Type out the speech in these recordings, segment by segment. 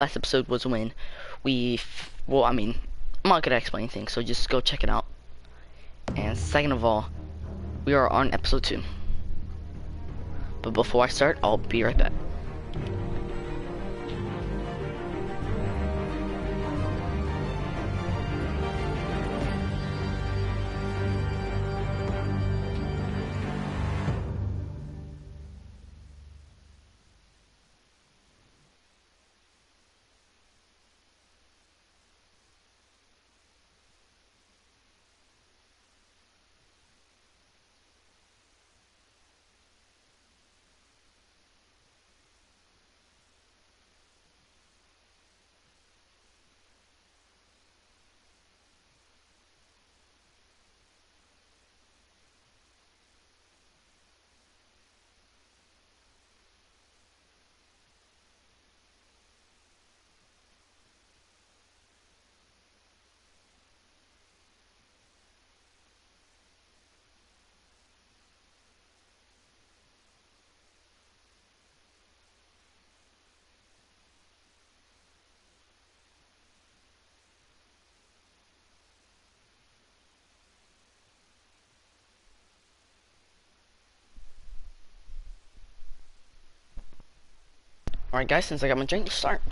Last episode was when well, I mean, I'm not gonna explain things, so just go check it out. And second of all, we are on episode 2. But before I start, I'll be right back. Alright guys, since I got my drink, let's start.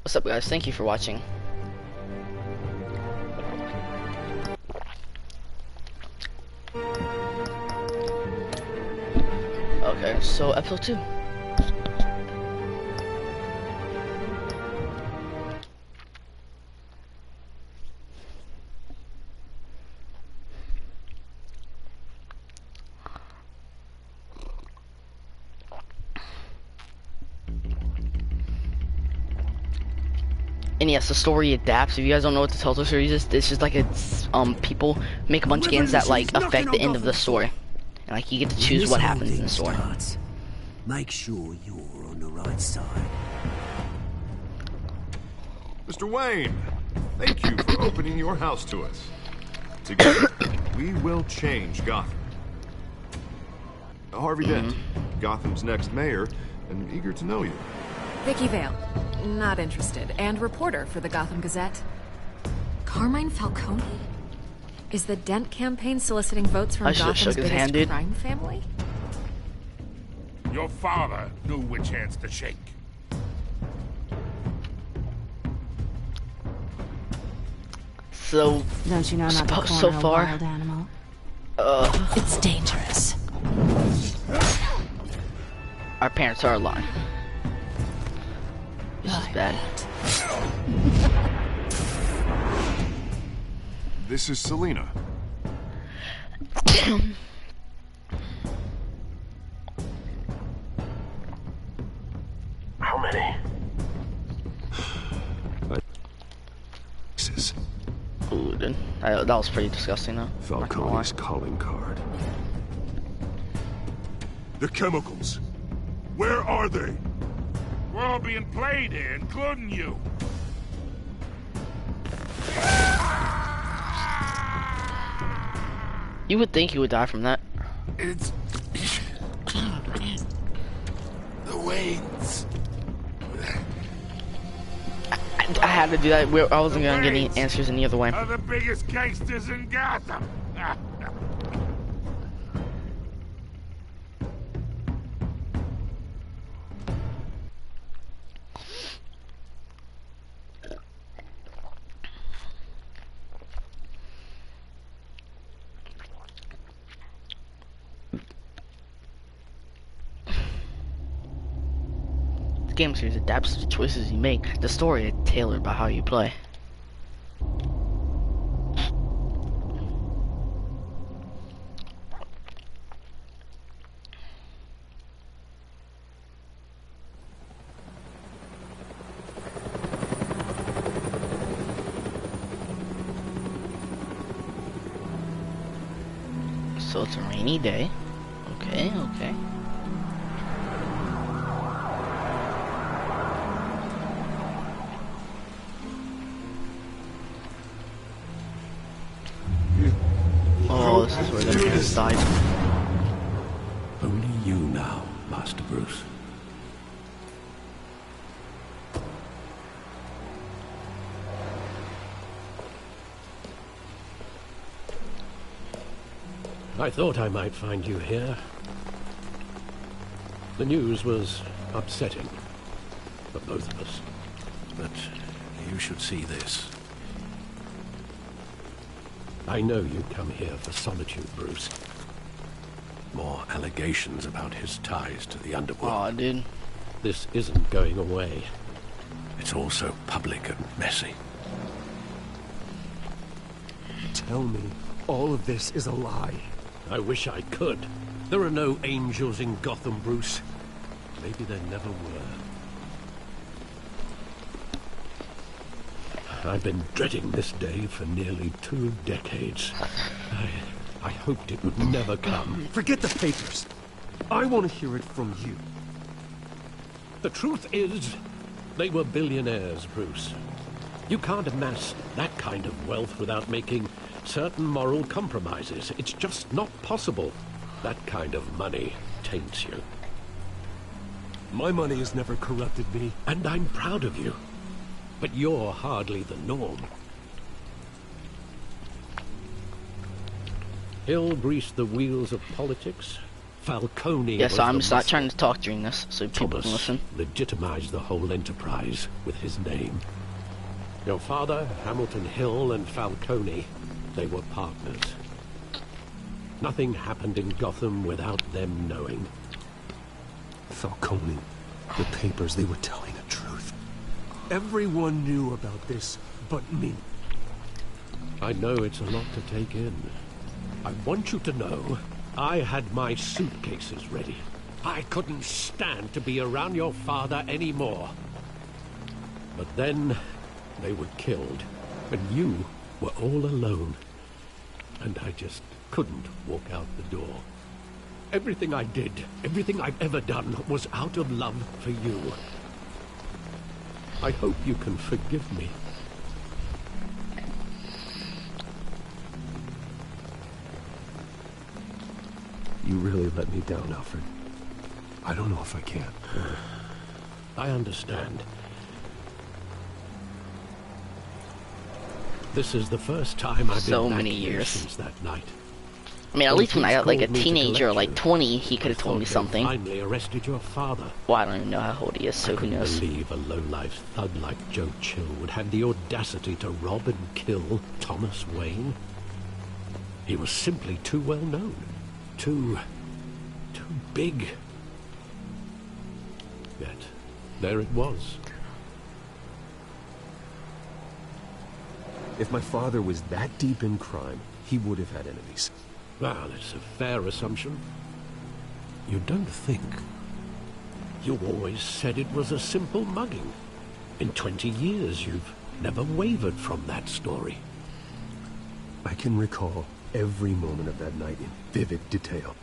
What's up guys, thank you for watching. Okay, so episode 2. And yes, the story adapts. If you guys don't know what the Teltale series is, it's just like it's people make a bunch of games that like affect the end of the story. And like you get to choose what happens in the story. Make sure you're on the right side. Mr. Wayne, thank you for opening your house to us. Together, we will change Gotham. Harvey Dent, Gotham's next mayor, and eager to know you. Vicky Vale, not interested, and reporter for the Gotham Gazette. Carmine Falcone? Is the Dent campaign soliciting votes from Gotham's biggest crime family? Your father knew which hands to shake. So, don't you know not to so far, a wild animal? It's dangerous. Our parents are alive. This is bad. This is Selina. How many? Ooh, dude. That was pretty disgusting though. Falcone's calling card. The chemicals. Where are they? We're all being played here, including you. You would think he would die from that. It's... the Waynes. I had to do that. I wasn't gonna get any answers any other way. Are the biggest gangsters in Gotham. The game series adapts to the choices you make. The story is tailored by how you play. So it's a rainy day. Okay. Okay, okay. Oh, this is where the parents died. Only you now, Master Bruce. I thought I might find you here. The news was upsetting for both of us. But you should see this. I know you come here for solitude, Bruce. More allegations about his ties to the underworld. Aw, dude. This isn't going away. It's all so public and messy. Tell me, all of this is a lie. I wish I could. There are no angels in Gotham, Bruce. Maybe there never were. I've been dreading this day for nearly 2 decades. I hoped it would never come. Forget the papers. I want to hear it from you. The truth is, they were billionaires, Bruce. You can't amass that kind of wealth without making certain moral compromises. It's just not possible. That kind of money taints you. My money has never corrupted me. And I'm proud of you. But you're hardly the norm. Hill greased the wheels of politics. Falcone Yeah, so was I'm the just not muscle. trying to talk during this, so people can Thomas listen. legitimized the whole enterprise with his name. Your father, Hamilton Hill, and Falcone, they were partners. Nothing happened in Gotham without them knowing. Falcone, the papers, they were telling the truth. Everyone knew about this but me. I know it's a lot to take in. I want you to know, I had my suitcases ready. I couldn't stand to be around your father anymore. But then, they were killed, and you were all alone. And I just couldn't walk out the door. Everything I did, everything I've ever done, was out of love for you. I hope you can forgive me. You really let me down, Alfred. I don't know if I can. I understand. This is the first time I've So been back many here years. since that night. I mean, at least when I got like a Police called me to teenager, collect like you. 20, he could have I told me thought they something. finally arrested your father. Well, I don't even know how old he is, so I who couldn't knows? believe a low-life thug like Joe Chill would have the audacity to rob and kill Thomas Wayne. He was simply too well known. Too big. Yet, there it was. If my father was that deep in crime, he would have had enemies. Well, it's a fair assumption. You don't think? You always said it was a simple mugging. In 20 years, you've never wavered from that story. I can recall every moment of that night in vivid detail.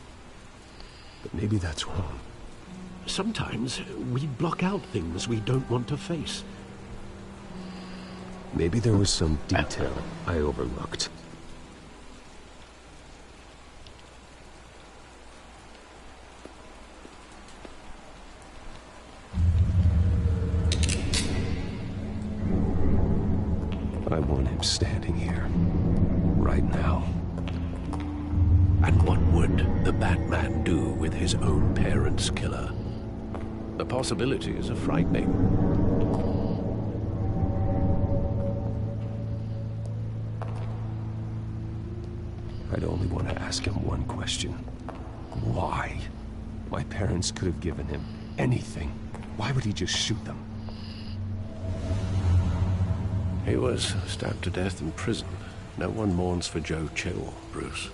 But maybe that's wrong. Sometimes we block out things we don't want to face. Maybe there was some detail I overlooked. I want him standing here, right now. And what would the Batman do with his own parents' killer? The possibilities are frightening. I'd only want to ask him one question. Why? My parents could have given him anything. Why would he just shoot them? He was stabbed to death in prison. No one mourns for Joe Chill, Bruce.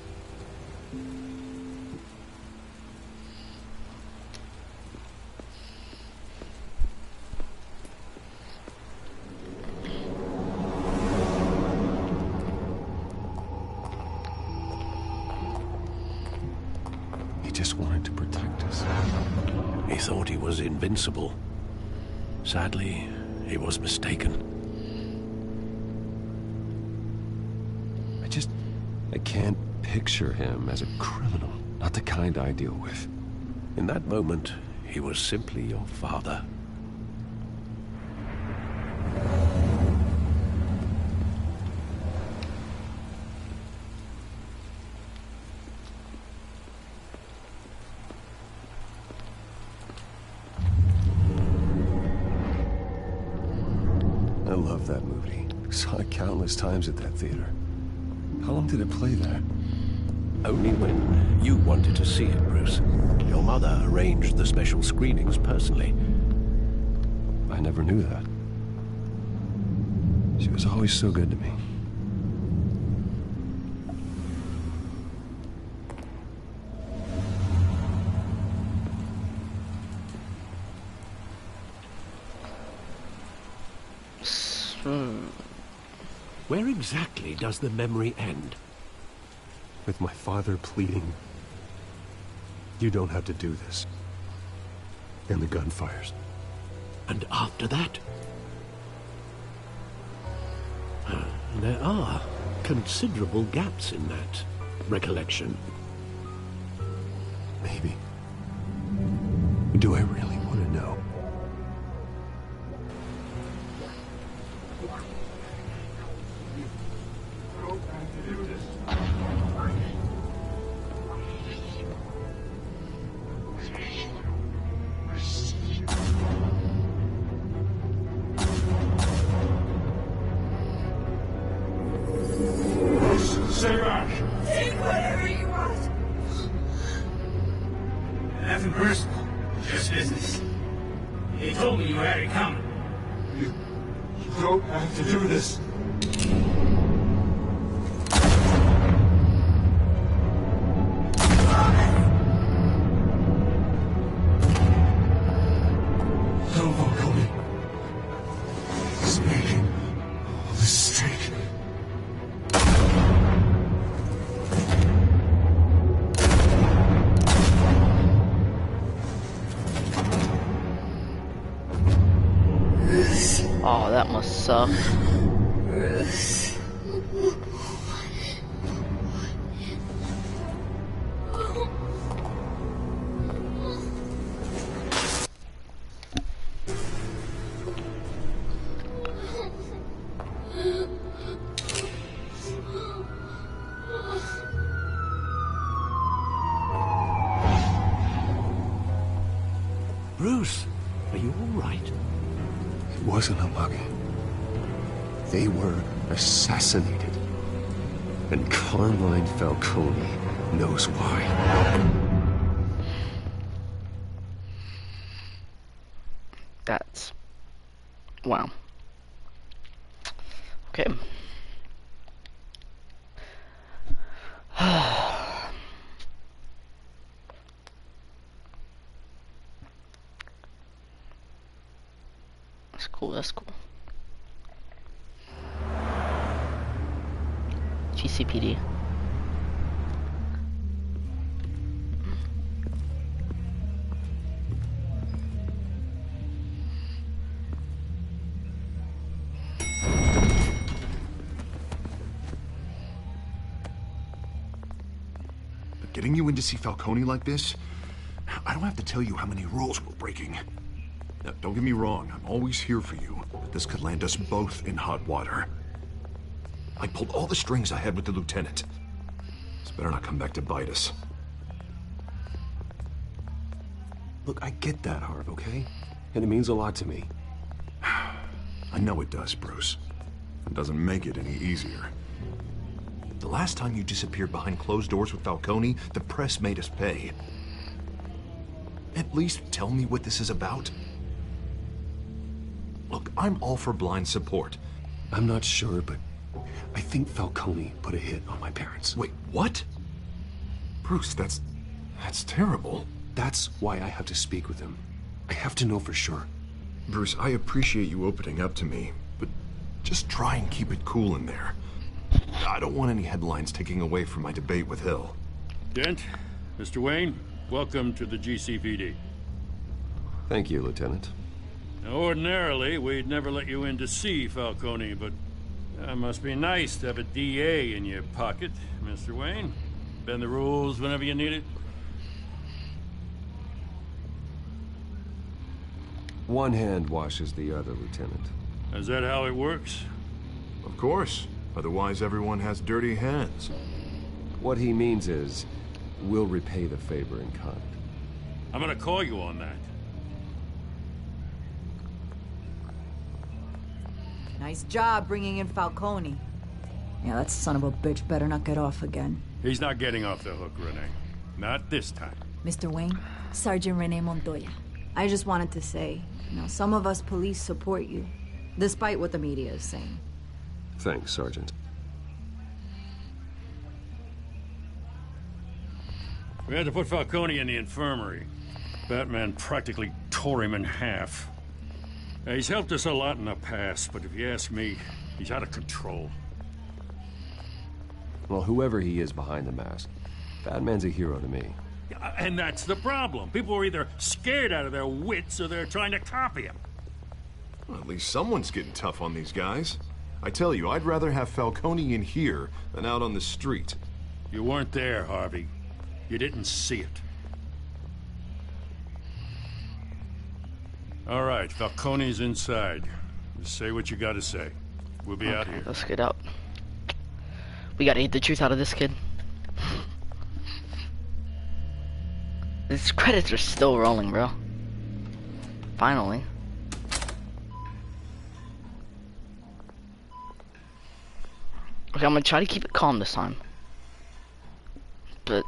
He just wanted to protect He thought he was invincible. Sadly, he was mistaken. I can't picture him as a criminal. Not the kind I deal with. In that moment, he was simply your father. I love that movie. Saw it countless times at that theater. How long did it play there? Only when you wanted to see it, Bruce. Your mother arranged the special screenings personally. I never knew that. She was always so good to me. Where exactly does the memory end? With my father pleading, "You don't have to do this." And the gun fires. And after that? There are considerable gaps in that recollection. Maybe. Do I really want to know? Stay back! Take whatever you want. Nothing personal, just business. He told me you had it coming. You don't have to do this. Don't follow me. It's making a mistake. Oh, that must suck. Bruce. Bruce, are you all right? It wasn't a mug. They were assassinated. And Carmine Falcone knows why. That's... wow. Okay. That's cool, that's cool. GCPD. But getting you in to see Falcone like this, I don't have to tell you how many rules we're breaking. Now, don't get me wrong, I'm always here for you, but this could land us both in hot water. I pulled all the strings I had with the lieutenant. This better not come back to bite us. Look, I get that, Harv, okay? And it means a lot to me. I know it does, Bruce. It doesn't make it any easier. The last time you disappeared behind closed doors with Falcone, the press made us pay. At least tell me what this is about. Look, I'm all for blind support. I'm not sure, but I think Falcone put a hit on my parents. Wait, what? Bruce, that's terrible. That's why I have to speak with him. I have to know for sure. Bruce, I appreciate you opening up to me, but just try and keep it cool in there. I don't want any headlines taking away from my debate with Hill. Dent, Mr. Wayne, welcome to the GCPD. Thank you, Lieutenant. Ordinarily, we'd never let you in to see Falcone, but that must be nice to have a DA in your pocket, Mr. Wayne. Bend the rules whenever you need it. One hand washes the other, Lieutenant. Is that how it works? Of course. Otherwise, everyone has dirty hands. What he means is, we'll repay the favor in kind. I'm gonna call you on that. Nice job bringing in Falcone. Yeah, that son of a bitch better not get off again. He's not getting off the hook, Renee. Not this time. Mr. Wayne, Sergeant Renee Montoya. I just wanted to say, some of us police support you, despite what the media is saying. Thanks, Sergeant. We had to put Falcone in the infirmary. Batman practically tore him in half. He's helped us a lot in the past, but if you ask me, he's out of control. Well, whoever he is behind the mask, Batman's a hero to me. And that's the problem. People are either scared out of their wits or they're trying to copy him. Well, at least someone's getting tough on these guys. I tell you, I'd rather have Falcone in here than out on the street. You weren't there, Harvey. You didn't see it. All right, Falcone's inside. Just say what you gotta say. We'll be out here. Let's get out. We gotta eat the truth out of this kid. These credits are still rolling, bro. Finally. Okay, I'm gonna try to keep it calm this time. But...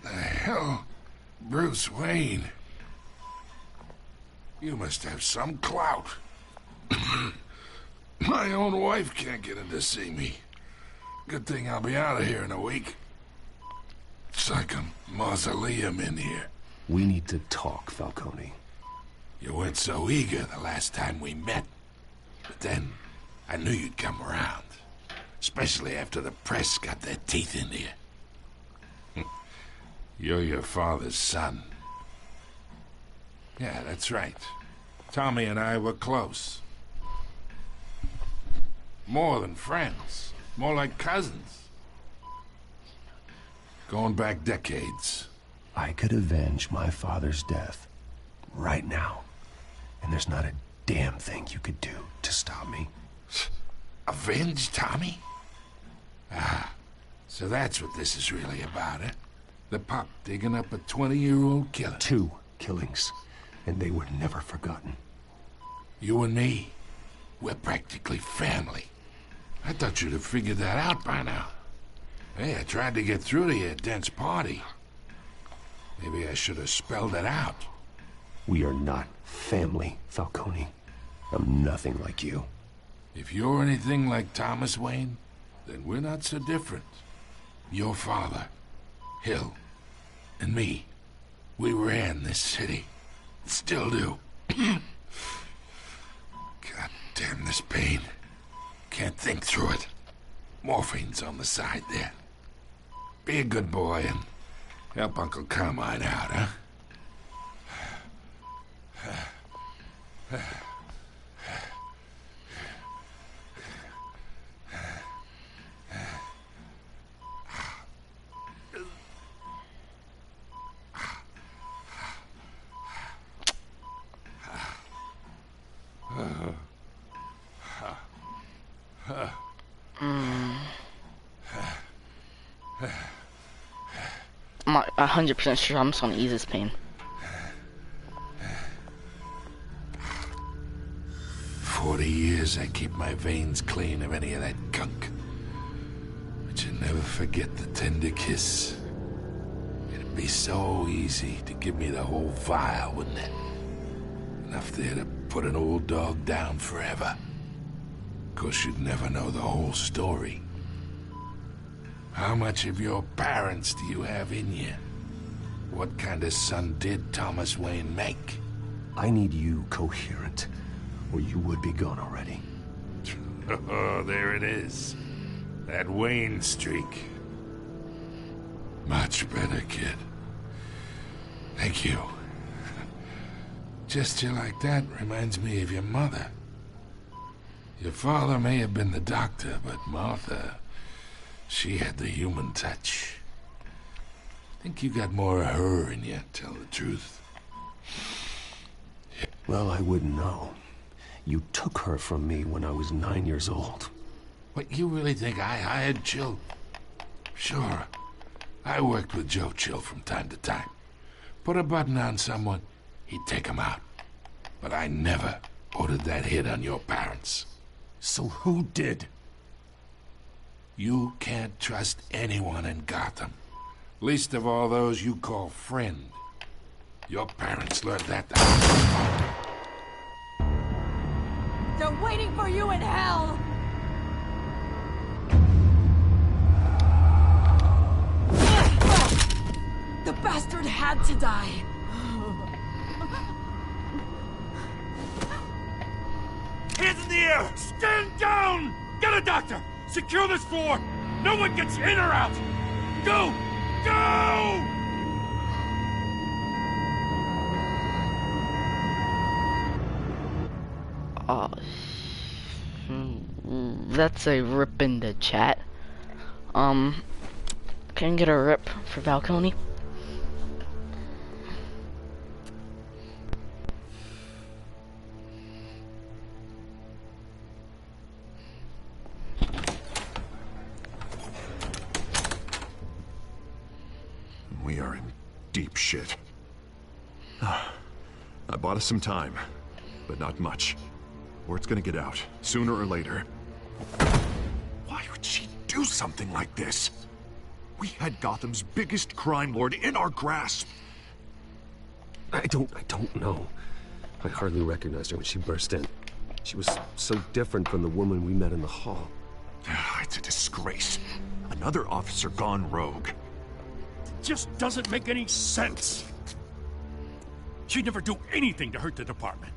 The hell? Bruce Wayne? You must have some clout. My own wife can't get in to see me. Good thing I'll be out of here in a week. It's like a mausoleum in here. We need to talk, Falcone. You weren't so eager the last time we met. But then, I knew you'd come around. Especially after the press got their teeth into you. You're your father's son. Yeah, that's right. Tommy and I were close. More than friends. More like cousins. Going back decades. I could avenge my father's death right now. And there's not a damn thing you could do to stop me. Avenge Tommy? Ah, so that's what this is really about, eh? The pup digging up a 20-year-old killer. 2 killings, and they were never forgotten. You and me, we're practically family. I thought you'd have figured that out by now. Hey, I tried to get through to your dense party. Maybe I should have spelled it out. We are not family, Falcone. I'm nothing like you. If you're anything like Thomas Wayne, then we're not so different. Your father, Hill, and me, we ran this city. Still do. God damn this pain. Can't think through it. Morphine's on the side there. Be a good boy and help Uncle Carmine out, huh? I'm not 100% sure I'm just gonna ease this pain. 40 years I keep my veins clean of any of that gunk. But you never forget the tender kiss. It'd be so easy to give me the whole vial, wouldn't it? Enough there to put an old dog down forever. Of course, you'd never know the whole story. How much of your parents do you have in you? What kind of son did Thomas Wayne make? I need you coherent, or you would be gone already. Oh, there it is. That Wayne streak. Much better, kid. Thank you. Gesture like that reminds me of your mother. Your father may have been the doctor, but Martha, she had the human touch. I think you got more of her in you, tell the truth. Well, I wouldn't know. You took her from me when I was 9 years old. What, you really think I hired Chill? Sure. I worked with Joe Chill from time to time. Put a button on someone, he'd take him out. But I never ordered that hit on your parents. So who did? You can't trust anyone in Gotham. Least of all those you call friend. Your parents learned that. They're waiting for you in hell! The bastard had to die. Hands in the air! Stand down! Get a doctor! Secure this floor! No one gets in or out! Go! Go! Oh, that's a rip in the chat. Can I get a rip for Falcone? We are in deep shit. I bought us some time, but not much. Word's gonna get out, sooner or later. Why would she do something like this? We had Gotham's biggest crime lord in our grasp. I don't know. I hardly recognized her when she burst in. She was so different from the woman we met in the hall. It's a disgrace. Another officer gone rogue. Just doesn't make any sense. She'd never do anything to hurt the department.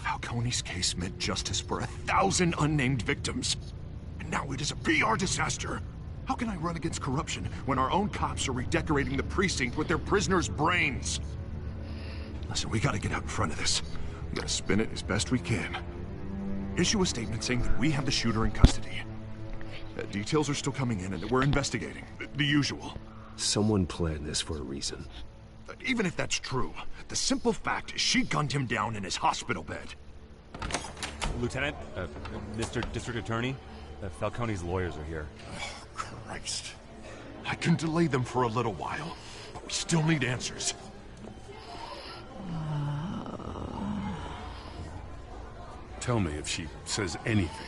Falcone's case meant justice for 1,000 unnamed victims. And now it is a PR disaster. How can I run against corruption when our own cops are redecorating the precinct with their prisoners' brains? Listen, we gotta get out in front of this. We gotta spin it as best we can. Issue a statement saying that we have the shooter in custody. Details are still coming in and that we're investigating. The usual. Someone planned this for a reason. Even if that's true, the simple fact is she gunned him down in his hospital bed. Lieutenant, Mr. District Attorney, Falcone's lawyers are here. Oh, Christ. I can delay them for a little while, but we still need answers. Tell me if she says anything.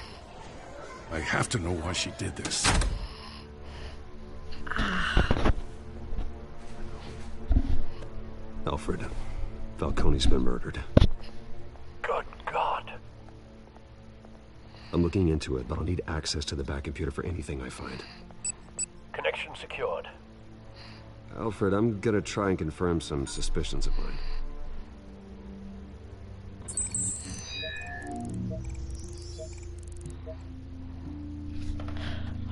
I have to know why she did this. Alfred, Falcone's been murdered. Good God. I'm looking into it, but I'll need access to the back computer for anything I find. Connection secured. Alfred, I'm gonna try and confirm some suspicions of mine.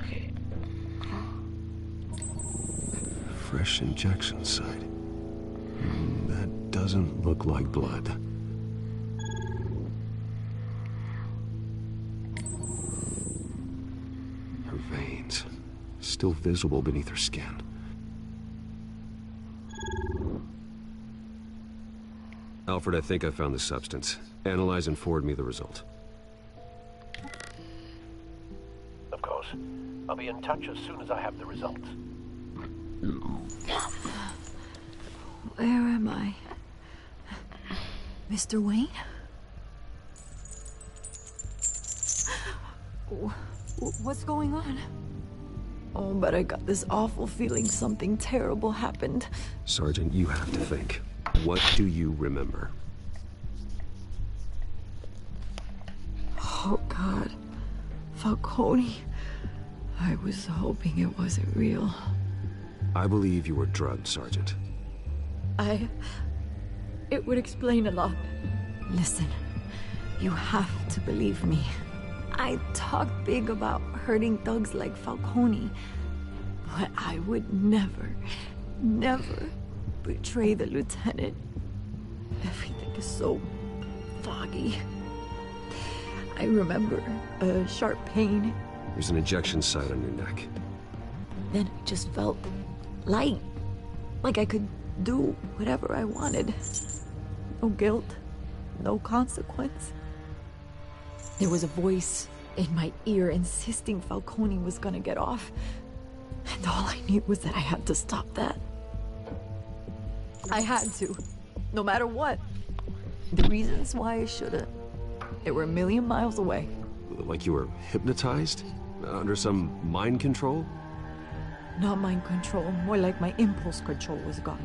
Okay. Fresh injection site. That doesn't look like blood. Her veins, still visible beneath her skin. Alfred, I think I found the substance. Analyze and forward me the result. Of course. I'll be in touch as soon as I have the results. Where am I? Mr. Wayne? What's going on? Oh, but I got this awful feeling something terrible happened. Sergeant, you have to think. What do you remember? Oh, God. Falcone. I was hoping it wasn't real. I believe you were drugged, Sergeant. It would explain a lot. Listen, You have to believe me. I talk big about hurting thugs like Falcone, but I would never betray the lieutenant. Everything is so foggy. I remember a sharp pain. There's an injection site on your neck. Then I just felt light. Like I could do whatever I wanted. No guilt, no consequence. There was a voice in my ear insisting Falcone was gonna get off. And all I knew was that I had to stop that. I had to, no matter what. The reasons why I shouldn't, they were a million miles away. Like you were hypnotized? Under some mind control? Not mind control, more like my impulse control was gone.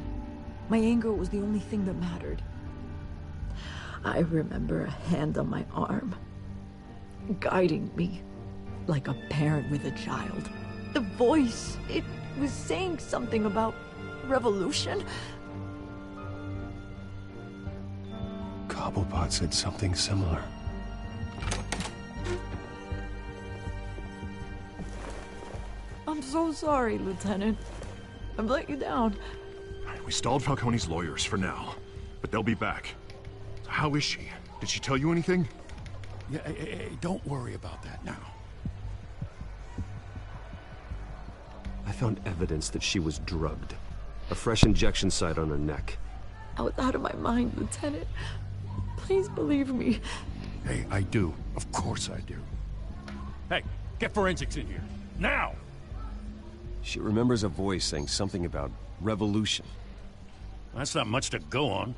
My anger was the only thing that mattered. I remember a hand on my arm, guiding me like a parent with a child. The voice, it was saying something about revolution. Cobblepot said something similar. I'm so sorry, Lieutenant. I've let you down. We stalled Falcone's lawyers for now, but they'll be back. How is she? Did she tell you anything? Yeah, hey, don't worry about that now. I found evidence that she was drugged. A fresh injection site on her neck. I was out of my mind, Lieutenant. Please believe me. Hey, I do. Of course I do. Hey, get forensics in here. Now! She remembers a voice saying something about revolution. That's not much to go on.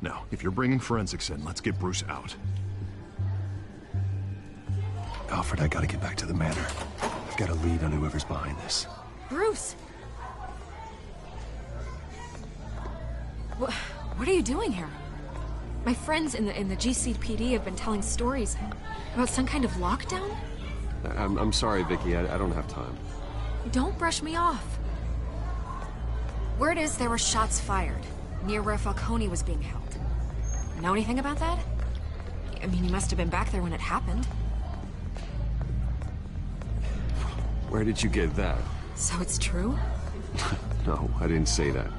Now, if you're bringing forensics in, let's get Bruce out. Alfred, I gotta get back to the manor. I've got a lead on whoever's behind this. Bruce! What are you doing here? My friends in the GCPD have been telling stories about some kind of lockdown? I'm sorry, Vicky. I don't have time. Don't brush me off. Word is there were shots fired near where Falcone was being held. Know anything about that? I mean, you must have been back there when it happened. Where did you get that? So it's true? No, I didn't say that.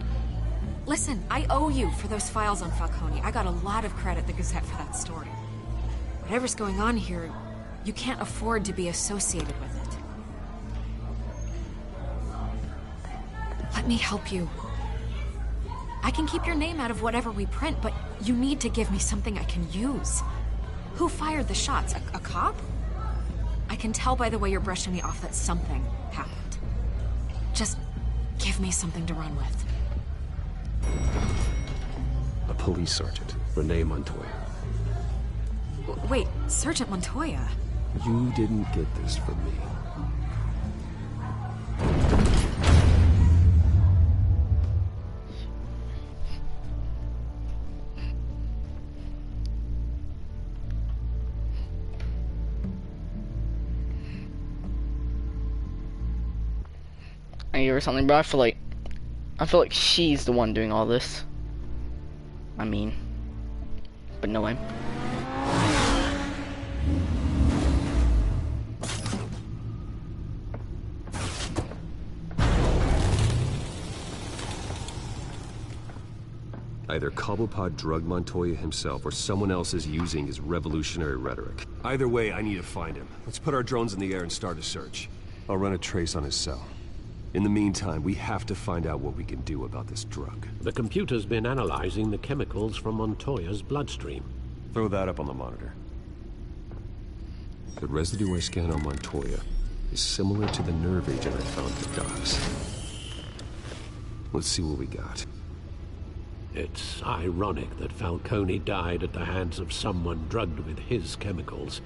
Listen, I owe you for those files on Falcone. I got a lot of credit at the Gazette for that story. Whatever's going on here, you can't afford to be associated with it. Let me help you. I can keep your name out of whatever we print, but you need to give me something I can use. Who fired the shots? A cop? I can tell by the way you're brushing me off that something happened. Just give me something to run with. A police sergeant, Renee Montoya. Wait, Sergeant Montoya? You didn't get this from me. I give her something, but I feel like she's the one doing all this. I mean, but no way. Either Cobblepot drugged Montoya himself, or someone else is using his revolutionary rhetoric. Either way, I need to find him. Let's put our drones in the air and start a search. I'll run a trace on his cell. In the meantime, we have to find out what we can do about this drug. The computer's been analyzing the chemicals from Montoya's bloodstream. Throw that up on the monitor. The residue I scanned on Montoya is similar to the nerve agent I found at the docks. Let's see what we got. It's ironic that Falcone died at the hands of someone drugged with his chemicals.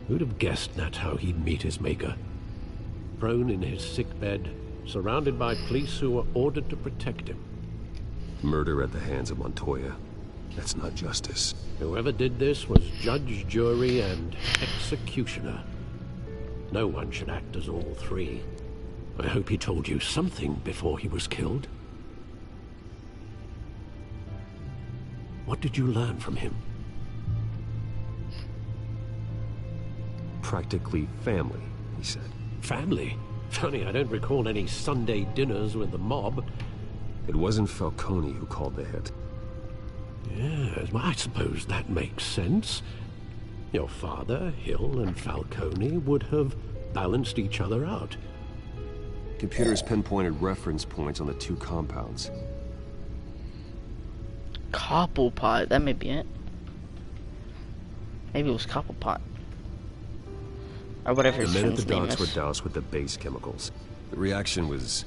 Who'd have guessed that's how he'd meet his maker? Prone in his sickbed, surrounded by police who were ordered to protect him. Murder at the hands of Montoya. That's not justice. Whoever did this was judge, jury, and executioner. No one should act as all three. I hope he told you something before he was killed. What did you learn from him? practically family, he said. Family? Funny, I don't recall any Sunday dinners with the mob. It wasn't Falcone who called the hit. Yes, well, I suppose that makes sense. Your father, Hill, and Falcone would have balanced each other out. Computers pinpointed reference points on the two compounds. Cobblepot, that may be it. Maybe it was Cobblepot. Or whatever his The men at the friend's name docks is. were doused with the base chemicals. The reaction was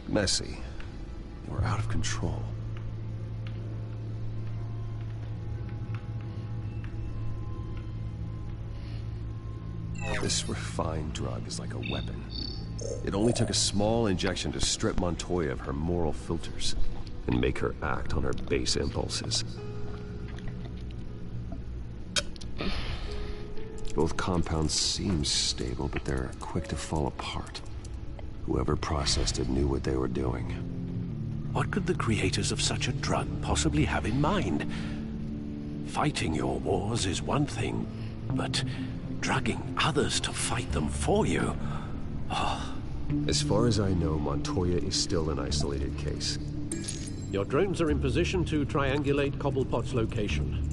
messy. They were out of control. This refined drug is like a weapon. It only took a small injection to strip Montoya of her moral filters and make her act on her base impulses. Both compounds seem stable, but they're quick to fall apart. Whoever processed it knew what they were doing. What could the creators of such a drug possibly have in mind? Fighting your wars is one thing, but drugging others to fight them for you? Oh. As far as I know, Montoya is still an isolated case. Your drones are in position to triangulate Cobblepot's location.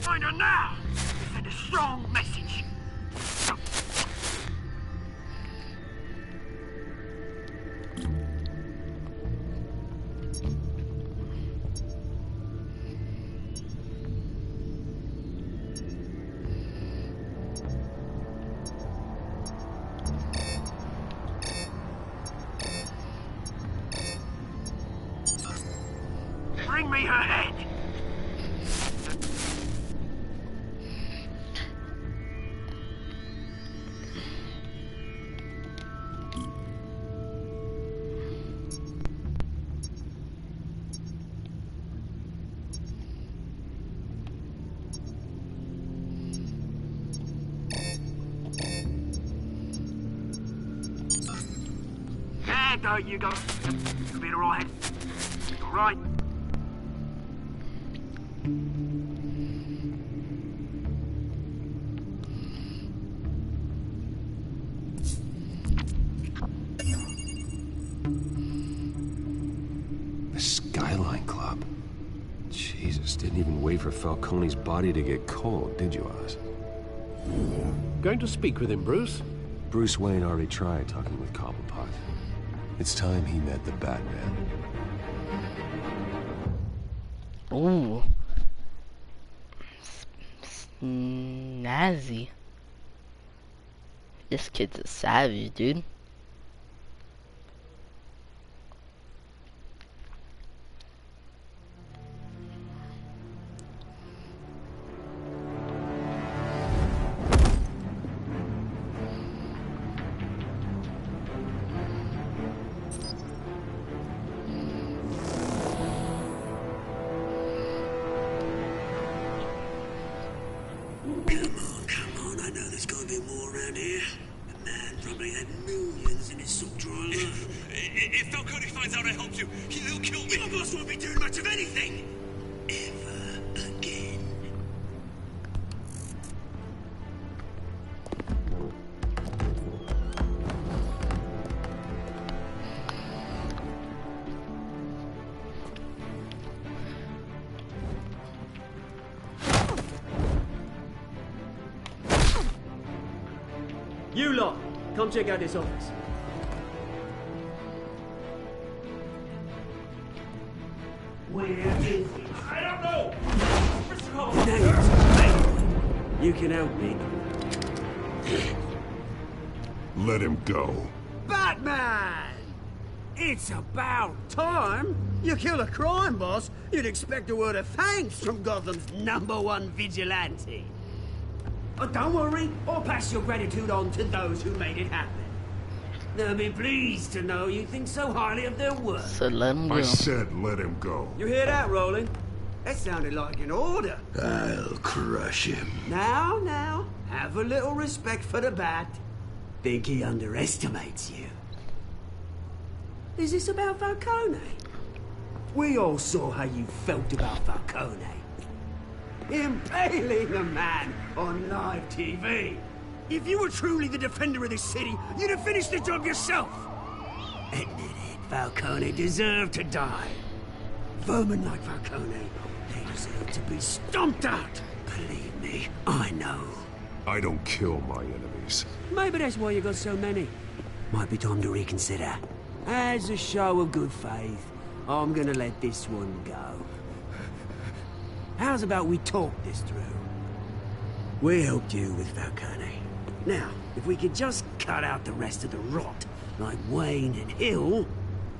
Find her now! Send a strong message. Bring me her head! There you go. You'll be alright. Alright. The Skyline Club. Jesus, didn't even wait for Falcone's body to get cold, did you, Oz? Going to speak with him, Bruce? Bruce Wayne already tried talking with Cobblepot. It's time he met the Batman. Ooh. Snazzy. This kid's a savage, dude. If Falcone finds out I helped you, he'll kill me. Your boss won't be doing much of anything. Ever again. You lot, Come check out this office. Where is he? I don't know! Hey, you can help me. Let him go. Batman! It's about time! You kill a crime boss, you'd expect a word of thanks from Gotham's #1 vigilante. Oh, don't worry, I'll pass your gratitude on to those who made it happen. They'll be pleased to know you think so highly of their work. So let him go. I said let him go. You hear that, Roland? That sounded like an order. I'll crush him. Now, have a little respect for the Bat. Think he underestimates you. Is this about Falcone? We all saw how you felt about Falcone. Impaling a man on live TV. If you were truly the defender of this city, you'd have finished the job yourself. Admit it, Falcone deserved to die. Vermin like Falcone, they deserve to be stomped out. Believe me, I know. I don't kill my enemies. Maybe that's why you got so many. Might be time to reconsider. As a show of good faith, I'm gonna let this one go. How's about we talk this through? We helped you with Falcone. Now, if we could just cut out the rest of the rot, like Wayne and Hill,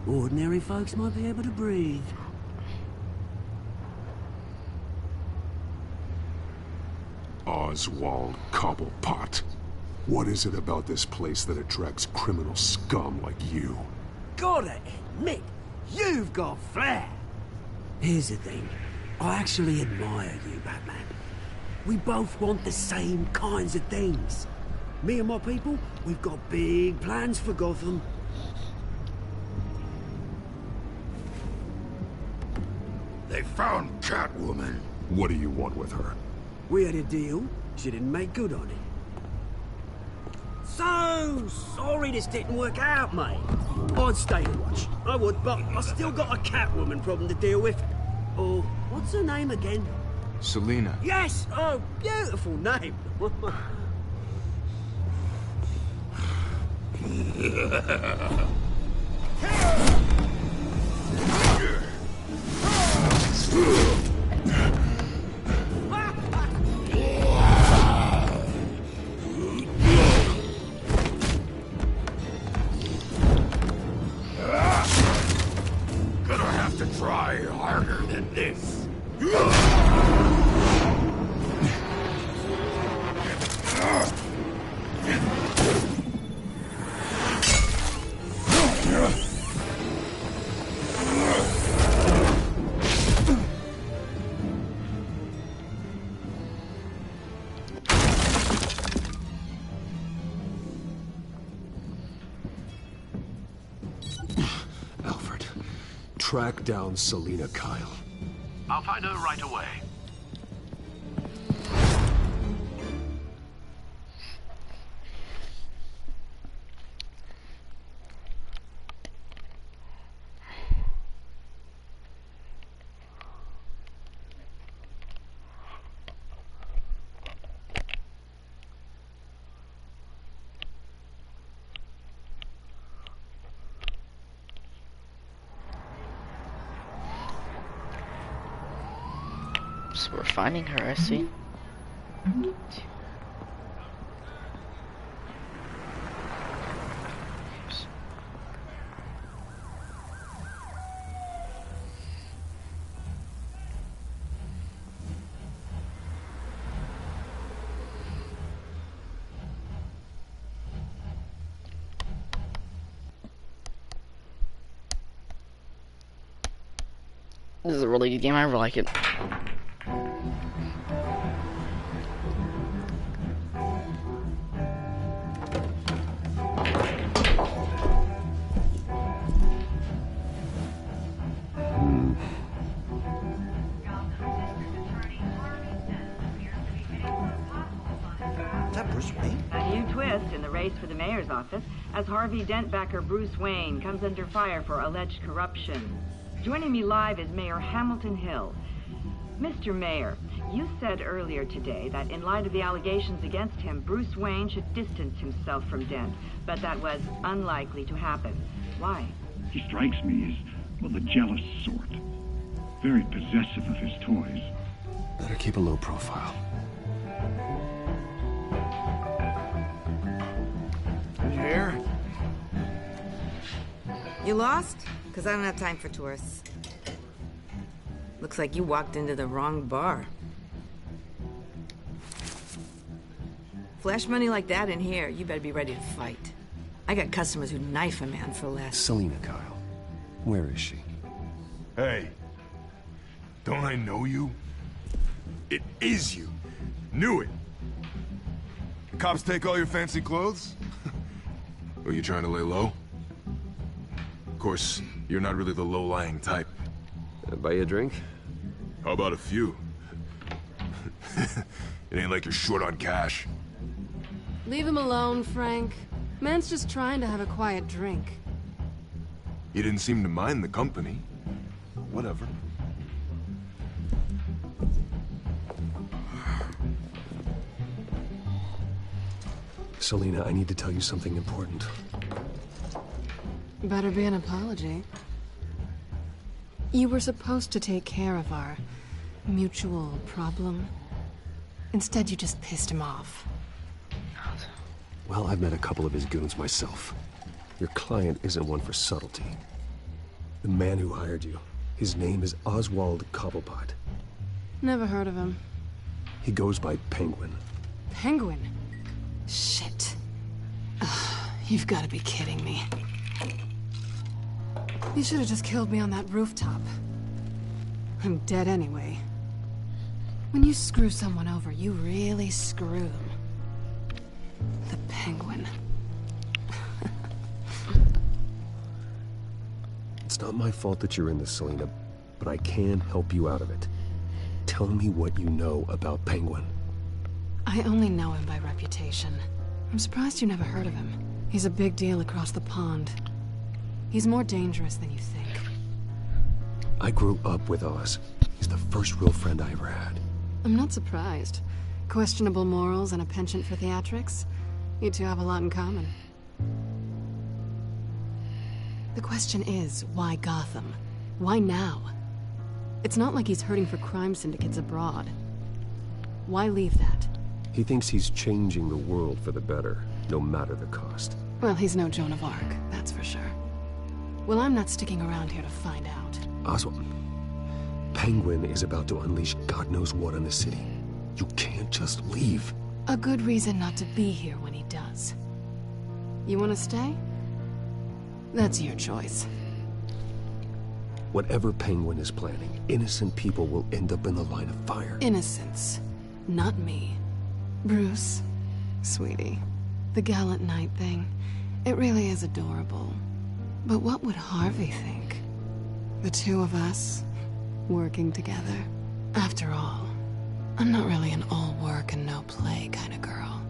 ordinary folks might be able to breathe. Oswald Cobblepot. What is it about this place that attracts criminal scum like you? Gotta admit, you've got flair. Here's the thing. I actually admire you, Batman. We both want the same kinds of things. Me and my people, we've got big plans for Gotham. They found Catwoman. What do you want with her? We had a deal. She didn't make good on it. So sorry this didn't work out, mate. I'd stay to watch. I would, but I still got a Catwoman problem to deal with. Oh, what's her name again? Selina. Yes! Oh, beautiful name. Gonna have to try harder than this. Alfred, track down Selina Kyle. I'll find her right away. So we're finding her, I see. This is a really good game, I really like it. A new twist in the race for the mayor's office as Harvey Dent-backer Bruce Wayne comes under fire for alleged corruption. Joining me live is Mayor Hamilton Hill. Mr. Mayor, You said earlier today that in light of the allegations against him, Bruce Wayne should distance himself from Dent, but that was unlikely to happen. Why? He strikes me as, well, the jealous sort. Very possessive of his toys. Better keep a low profile. You here? You lost? Because I don't have time for tourists. Looks like you walked into the wrong bar. Flash money like that in here, you better be ready to fight. I got customers who'd knife a man for less. Selina Kyle. Where is she? Hey. Don't I know you? It is you. Knew it. Cops take all your fancy clothes? Are you trying to lay low? Of course, you're not really the low-lying type. Buy you a drink? How about a few? It ain't like you're short on cash. Leave him alone, Frank. Man's just trying to have a quiet drink. You didn't seem to mind the company. Whatever. Selina, I need to tell you something important. Better be an apology. You were supposed to take care of our mutual problem. Instead, you just pissed him off. Well, I've met a couple of his goons myself. Your client isn't one for subtlety. The man who hired you, his name is Oswald Cobblepot. Never heard of him. He goes by Penguin. Penguin? Shit. Ugh, you've got to be kidding me. You should have just killed me on that rooftop. I'm dead anyway. When you screw someone over, you really screw them. The Penguin. It's not my fault that you're in this, Selina, but I can help you out of it. Tell me what you know about Penguin. I only know him by reputation. I'm surprised you never heard of him. He's a big deal across the pond. He's more dangerous than you think. I grew up with Oz. He's the first real friend I ever had. I'm not surprised. Questionable morals and a penchant for theatrics. You two have a lot in common. The question is, why Gotham? Why now? It's not like he's hurting for crime syndicates abroad. Why leave that? He thinks he's changing the world for the better, no matter the cost. Well, he's no Joan of Arc, that's for sure. Well, I'm not sticking around here to find out. Oswald, Penguin is about to unleash God knows what on the city. You can't just leave. A good reason not to be here when he does. You want to stay? That's your choice. Whatever Penguin is planning, innocent people will end up in the line of fire. Innocence. Not me. Bruce, sweetie, the gallant knight thing, it really is adorable. But what would Harvey think? The two of us, working together. After all, I'm not really an all work and no play kind of girl.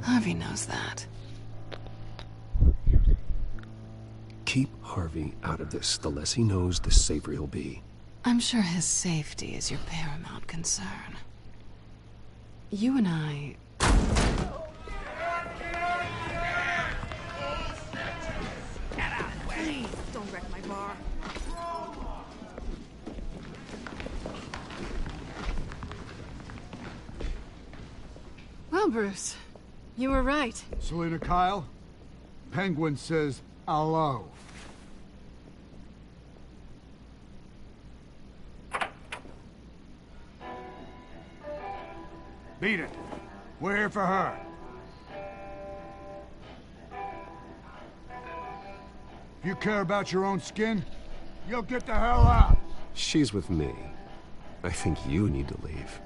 Harvey knows that. Keep Harvey out of this. The less he knows, the safer he'll be. I'm sure his safety is your paramount concern. You and I... Please, don't wreck my bar. Well, Bruce, you were right. Selina Kyle, Penguin says hello. Beat it. We're here for her. If you care about your own skin, you'll get the hell out. She's with me. I think you need to leave.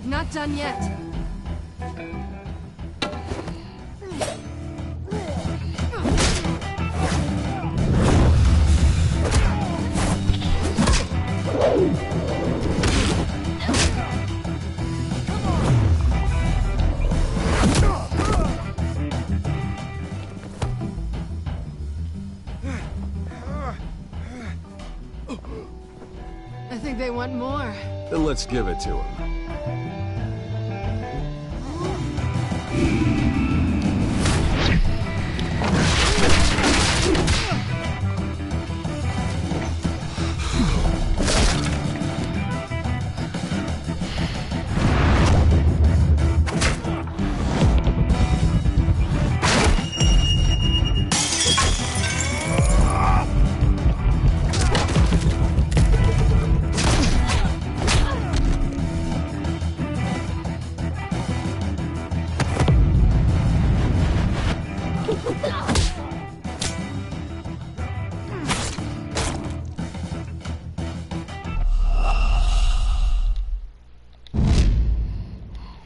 Not done yet. I think they want more. Then let's give it to them.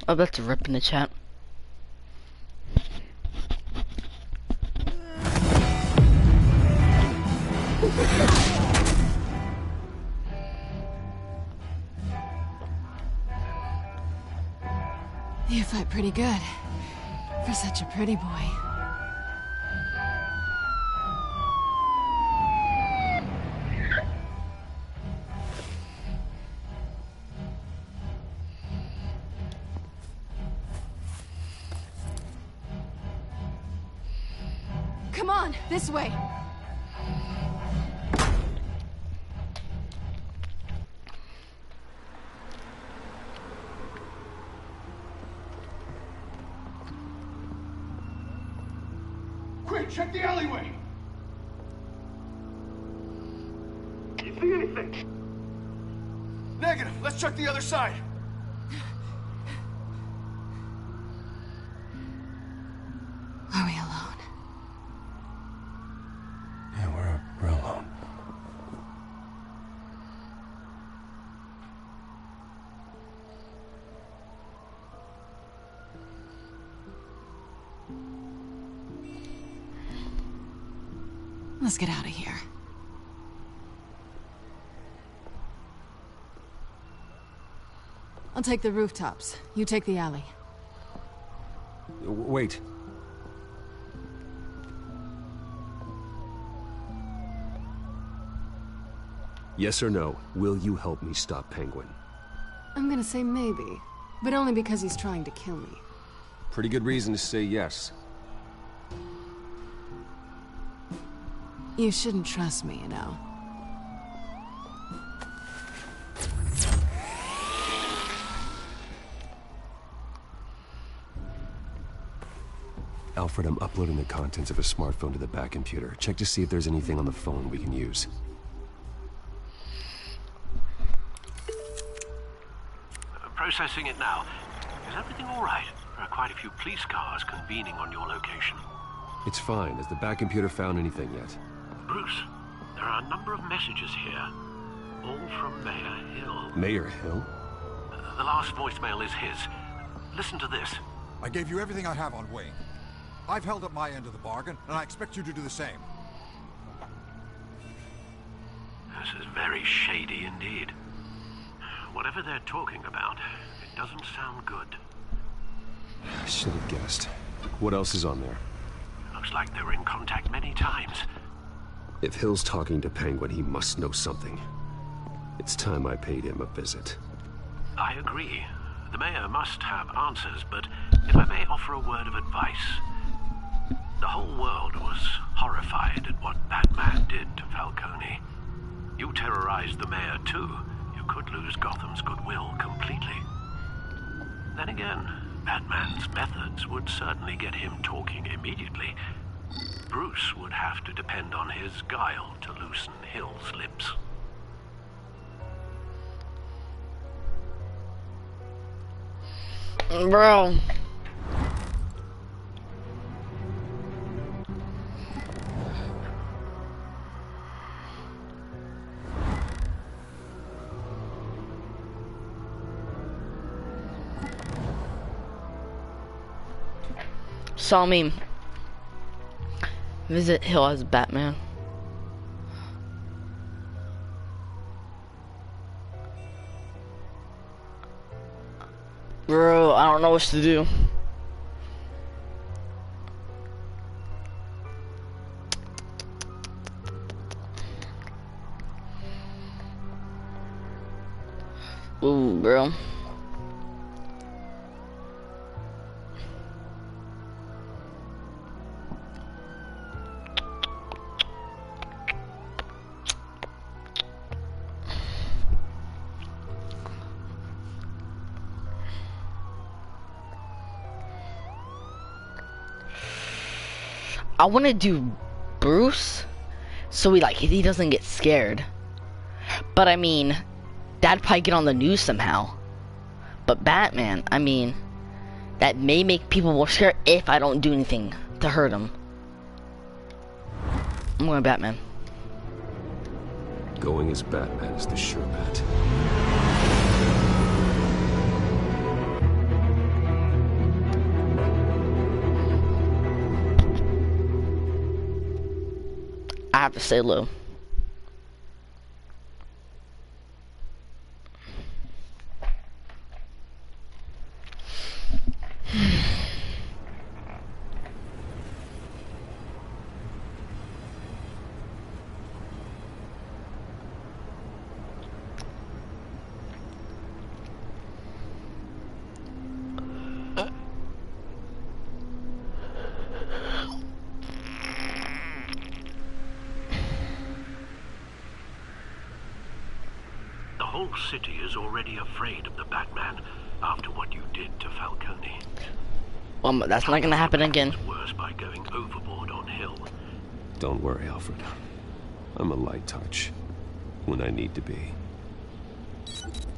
Oh, that's a rip in the chat. You fight pretty good for such a pretty boy. Come on, this way. Quick, check the alleyway. You see anything? Negative. Let's check the other side. Are we alone? Yeah, we're alone. Let's get out of here. I'll take the rooftops. You take the alley. Wait. Yes or no, will you help me stop Penguin? I'm gonna say maybe, but only because he's trying to kill me. Pretty good reason to say yes. You shouldn't trust me, you know. Alfred, I'm uploading the contents of a smartphone to the back computer. Check to see if there's anything on the phone we can use. Processing it now. Is everything all right? There are quite a few police cars convening on your location. It's fine. Has the back computer found anything yet? Bruce, there are a number of messages here. All from Mayor Hill. Mayor Hill? The last voicemail is his. Listen to this. I gave you everything I have on Wayne. I've held up my end of the bargain, and I expect you to do the same. This is very shady indeed. Whatever they're talking about, it doesn't sound good. I should have guessed. What else is on there? Looks like they were in contact many times. If Hill's talking to Penguin, he must know something. It's time I paid him a visit. I agree. The mayor must have answers, but if I may offer a word of advice. The whole world was horrified at what Batman did to Falcone. You terrorized the mayor too. You you could lose Gotham's goodwill completely. Then again, Batman's methods would certainly get him talking immediately. Bruce would have to depend on his guile to loosen Hill's lips. Bro. Saw me visit Hill as Batman. Bro, I don't know what to do. Ooh, bro. I want to do Bruce, so he doesn't get scared. But I mean, that'd probably get on the news somehow. But Batman, I mean, that may make people more scared if I don't do anything to hurt him. I'm going Batman. Going as Batman is the sure bet. I have to stay low. The whole city is already afraid of the Batman after what you did to Falcone. Well, that's not gonna happen again. Worse by going overboard on Hill. Don't worry, Alfred. I'm a light touch when I need to be.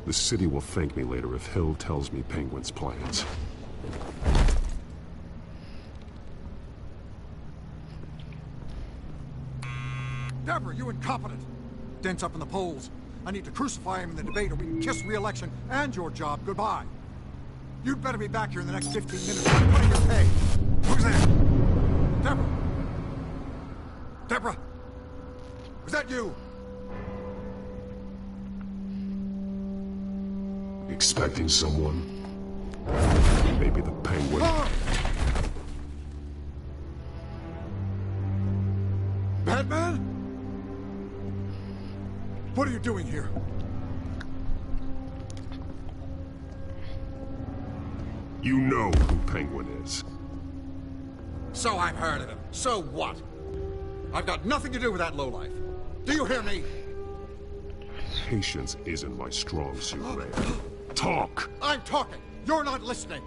The city will thank me later if Hill tells me Penguin's plans. Deborah, you incompetent! Dent's up in the polls. I need to crucify him in the debate or we can kiss re-election and your job goodbye. You'd better be back here in the next 15 minutes. I'm putting your pay. Who's there? Deborah? Deborah? Was that you? Expecting someone? Maybe the Penguin. Ah! Batman? What are you doing here? You know who Penguin is. So I've heard of him. So what? I've got nothing to do with that lowlife. Do you hear me? Patience isn't my strong suit, Ray. Talk! I'm talking. You're not listening.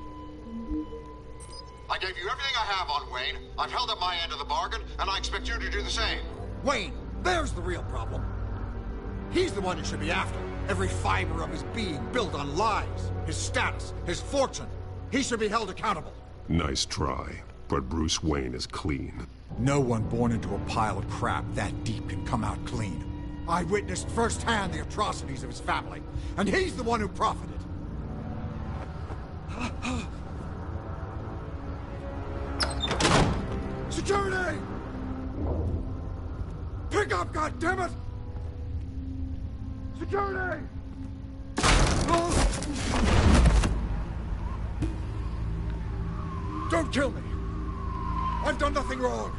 I gave you everything I have on Wayne. I've held up my end of the bargain, and I expect you to do the same. Wayne, there's the real problem. He's the one you should be after. Every fiber of his being built on lies. His status, his fortune. He should be held accountable. Nice try, but Bruce Wayne is clean. No one born into a pile of crap that deep can come out clean. I witnessed firsthand the atrocities of his family, and he's the one who profited. Security! Pick up, goddammit! Security! Don't kill me! I've done nothing wrong!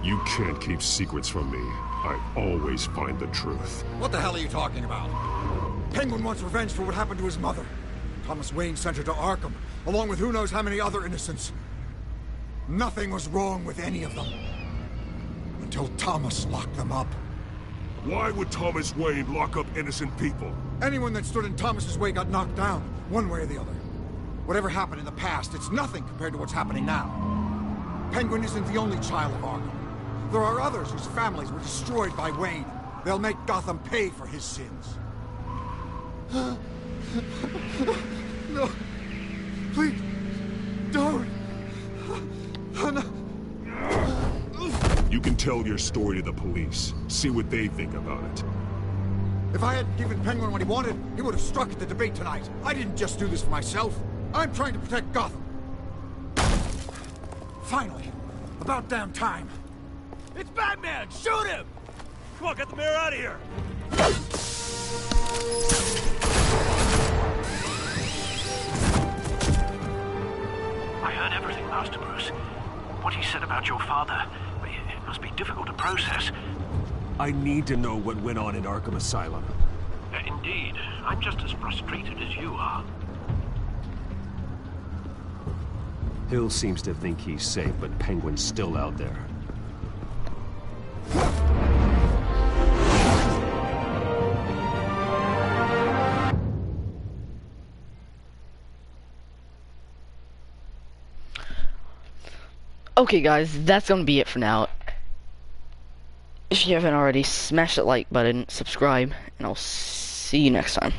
You can't keep secrets from me. I always find the truth. What the hell are you talking about? Penguin wants revenge for what happened to his mother. Thomas Wayne sent her to Arkham, along with who knows how many other innocents. Nothing was wrong with any of them. Until Thomas locked them up. Why would Thomas Wayne lock up innocent people? Anyone that stood in Thomas's way got knocked down, one way or the other. Whatever happened in the past, it's nothing compared to what's happening now. Penguin isn't the only child of Arkham. There are others whose families were destroyed by Wayne. They'll make Gotham pay for his sins. No. Please. Don't. No. You can tell your story to the police. See what they think about it. If I hadn't given Penguin what he wanted, he would have struck at the debate tonight. I didn't just do this for myself. I'm trying to protect Gotham. Finally. About damn time. It's Batman! Shoot him! Come on, get the mayor out of here! I heard everything, Master Bruce. What he said about your father, it must be difficult to process. I need to know what went on in Arkham Asylum. Indeed. I'm just as frustrated as you are. Hill seems to think he's safe, but Penguin's still out there. Okay guys, that's gonna be it for now. If you haven't already, smash that like button, subscribe, and I'll see you next time.